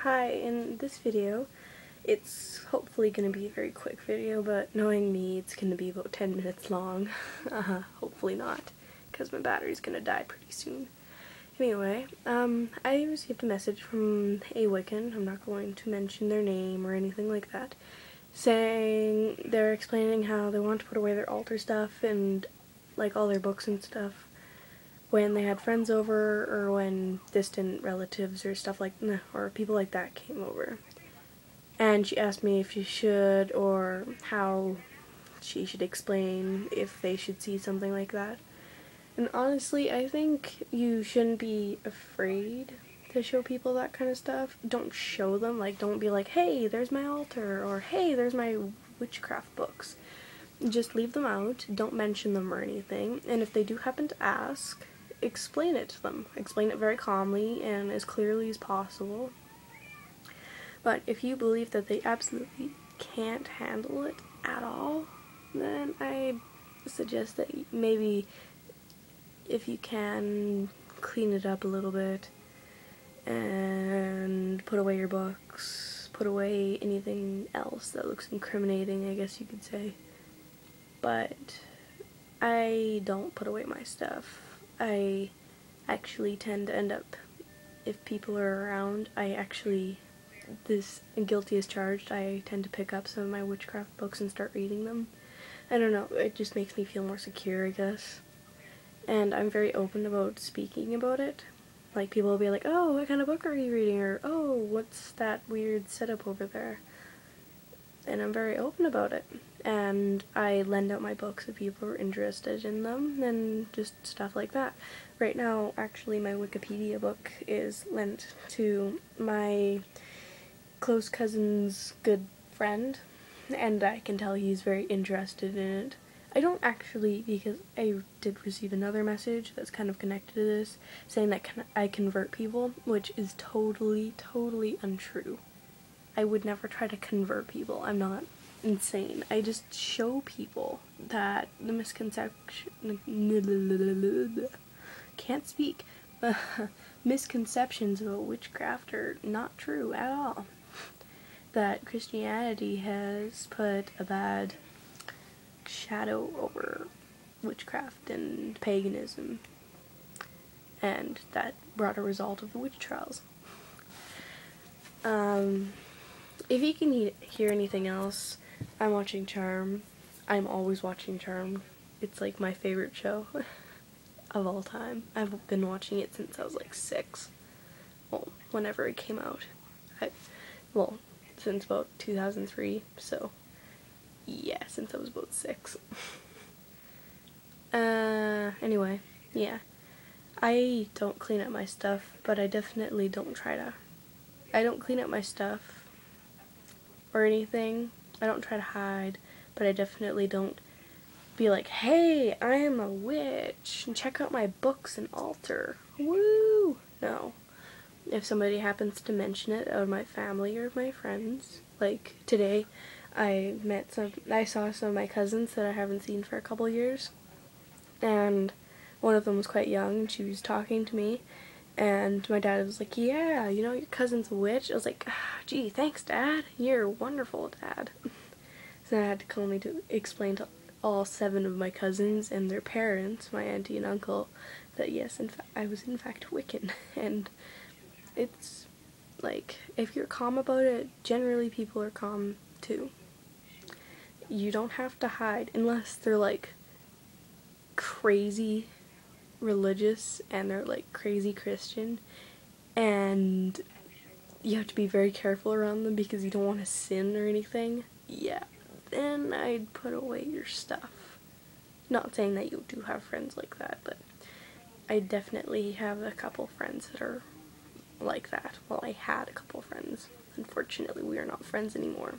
Hi, in this video, it's hopefully going to be a very quick video, but knowing me, it's going to be about 10 minutes long. Hopefully not, because my battery's going to die pretty soon. Anyway, I received a message from a Wiccan, I'm not going to mention their name or anything like that, saying they're explaining how they want to put away their altar stuff and like all their books and stuff when they had friends over or when distant relatives or stuff like or people like that came over. And she asked me if she should or how she should explain if they should see something like that. And honestly, I think you shouldn't be afraid to show people that kind of stuff. Don't show them, like, don't be like, hey, there's my altar, or hey, there's my witchcraft books. Just leave them out, don't mention them or anything, and if they do happen to ask, explain it to them. Explain it very calmly and as clearly as possible. But if you believe that they absolutely can't handle it at all, then I suggest that maybe if you can, clean it up a little bit and put away your books, put away anything else that looks incriminating, I guess you could say. But I don't put away my stuff. I actually tend to end up, if people are around, this guilty as charged, I tend to pick up some of my witchcraft books and start reading them. I don't know, it just makes me feel more secure, I guess. And I'm very open about speaking about it. Like, people will be like, oh, what kind of book are you reading? Or, oh, what's that weird setup over there? And I'm very open about it. And I lend out my books if people are interested in them, and just stuff like that. Right now, actually, my Wikipedia book is lent to my close cousin's good friend, and I can tell he's very interested in it. I don't actually, because I did receive another message that's kind of connected to this, saying that I convert people, which is totally, totally untrue. I would never try to convert people. I'm not insane. I just show people that the misconceptions about witchcraft are not true at all. That Christianity has put a bad shadow over witchcraft and paganism, and that brought a result of the witch trials. If you can hear anything else, I'm watching Charmed. I'm always watching Charmed. It's like my favorite show of all time. I've been watching it since I was like 6. Well, whenever it came out. Since about 2003, so yeah, since I was about 6. Anyway, yeah. I don't clean up my stuff, but I definitely don't I don't clean up my stuff or anything. I don't try to hide, but I definitely don't be like, hey, I am a witch, and check out my books and altar. Woo! No. If somebody happens to mention it out of my family or my friends, like today, I saw some of my cousins that I haven't seen for a couple years, and one of them was quite young, and she was talking to me, and my dad was like, yeah, you know, your cousin's a witch. I was like, gee, thanks, Dad. You're wonderful, Dad. So I had to call me to explain to all 7 of my cousins and their parents, my auntie and uncle, that yes, in fact, I was in fact Wiccan. And it's like, if you're calm about it, generally people are calm too. You don't have to hide unless they're like crazy religious and they're like crazy Christian, and you have to be very careful around them because you don't want to sin or anything. Yeah, then I'd put away your stuff. Not saying that you do have friends like that, but I definitely have a couple friends that are like that. Well, I had a couple friends. Unfortunately, we are not friends anymore.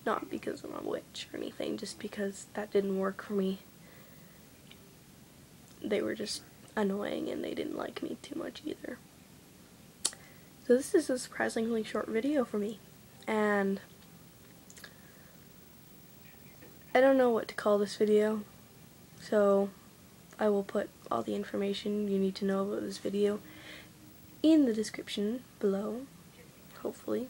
Not because I'm a witch or anything, just because that didn't work for me. They were just annoying and they didn't like me too much either. So this is a surprisingly short video for me, and I don't know what to call this video, so I will put all the information you need to know about this video in the description below. hopefully.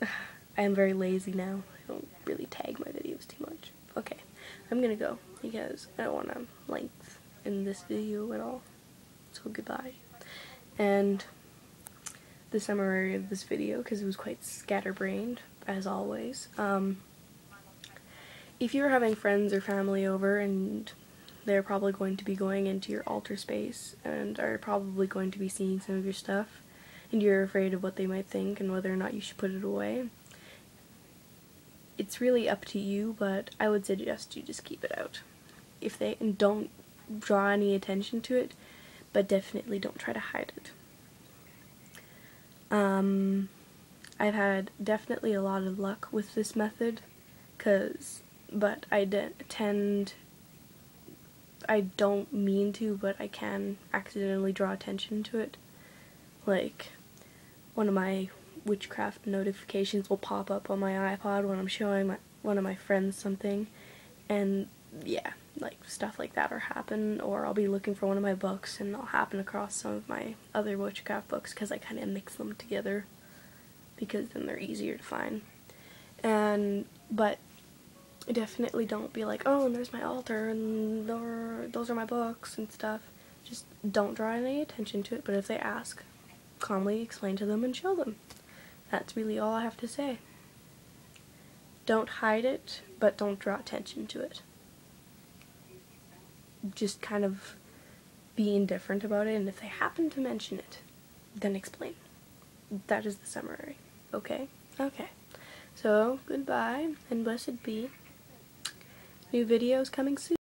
I am very lazy now. I don't really tag my videos too much. Okay, I'm gonna go because I don't want to length in this video at all. So goodbye. And the summary of this video, because it was quite scatterbrained, as always. If you're having friends or family over and they're probably going to be going into your altar space and are probably going to be seeing some of your stuff, and you're afraid of what they might think and whether or not you should put it away, it's really up to you, but I would suggest you just keep it out. And don't draw any attention to it, but definitely don't try to hide it. I've had definitely a lot of luck with this method, but I don't mean to, but I can accidentally draw attention to it. Like, one of my witchcraft notifications will pop up on my iPod when I'm showing one of my friends something, and yeah, like stuff like that will happen. Or I'll be looking for one of my books and I'll happen across some of my other witchcraft books because I kind of mix them together because then they're easier to find. But definitely don't be like, oh, and there's my altar and those are my books and stuff. Just don't draw any attention to it, but if they ask, calmly explain to them and show them. That's really all I have to say. Don't hide it, but don't draw attention to it. Just kind of be indifferent about it, and if they happen to mention it, then explain. That is the summary. Okay? Okay. So, goodbye, and blessed be. New videos coming soon.